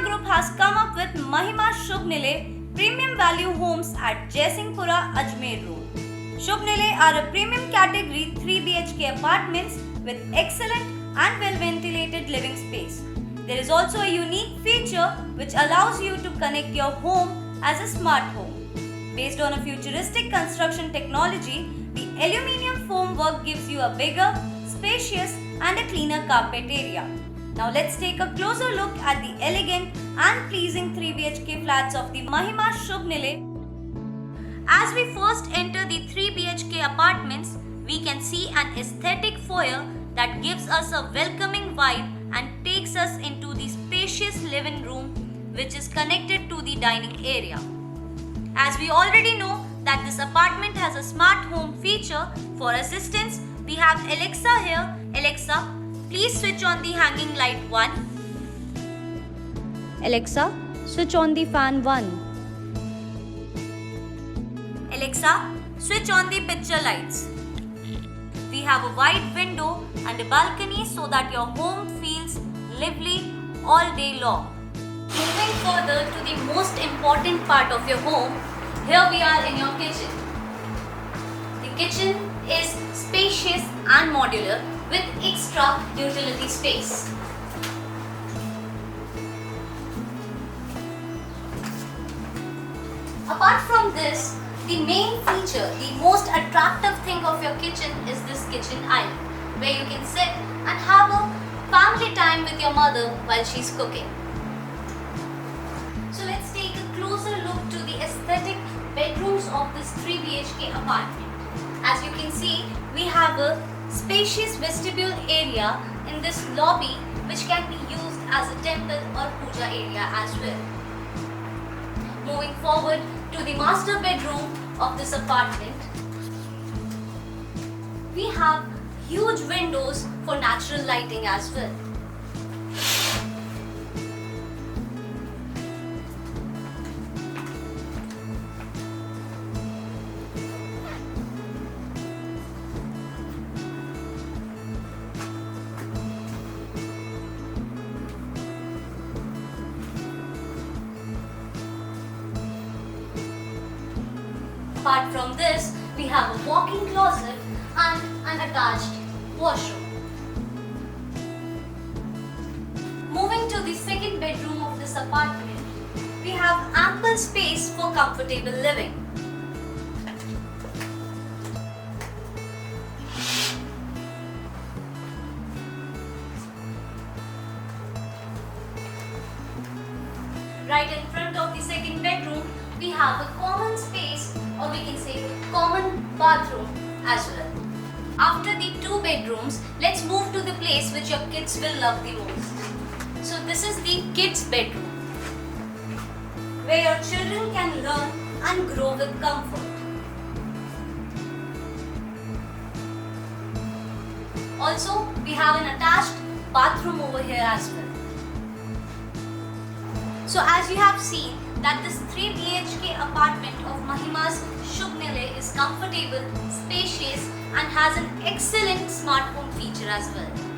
Group has come up with Mahima Shubh Nile Premium Value Homes at Jaisinghpura, Ajmer Road. Shubh Nile are a premium category 3 BHK apartments with excellent and well ventilated living space. There is also a unique feature which allows you to connect your home as a smart home. Based on a futuristic construction technology, the aluminium foam work gives you a bigger, spacious and a cleaner carpet area. Now let's take a closer look at the elegant and pleasing 3 BHK flats of the Mahima Shubh Nile. As we first enter the 3 BHK apartments, we can see an aesthetic foyer that gives us a welcoming vibe and takes us into the spacious living room which is connected to the dining area. As we already know that this apartment has a smart home feature, for assistance we have Alexa here. Alexa, please switch on the hanging light 1. Alexa, switch on the fan 1. Alexa, switch on the picture lights. We have a wide window and a balcony so that your home feels lively all day long. Moving further to the most important part of your home, here we are in your kitchen. The kitchen is spacious and modular with extra utility space. Apart from this, the main feature, the most attractive thing of your kitchen is this kitchen island, where you can sit and have a family time with your mother while she's cooking. So let's take a closer look to the aesthetic bedrooms of this 3 BHK apartment. As you can see, we have a spacious vestibule area in this lobby which can be used as a temple or puja area as well. Moving forward to the master bedroom of this apartment, we have huge windows for natural lighting as well. Apart from this, we have a walk-in closet and an attached washroom. Moving to the second bedroom of this apartment, we have ample space for comfortable living. Right in front of the second bedroom, we have a common space, or we can say common bathroom as well. After the 2 bedrooms, let's move to the place which your kids will love the most. So this is the kids bedroom, where your children can learn and grow with comfort. Also, we have an attached bathroom over here as well. So as you have seen that this 3 BHK apartment of Mahima's Shubh Nile is comfortable, spacious and has an excellent smart home feature as well.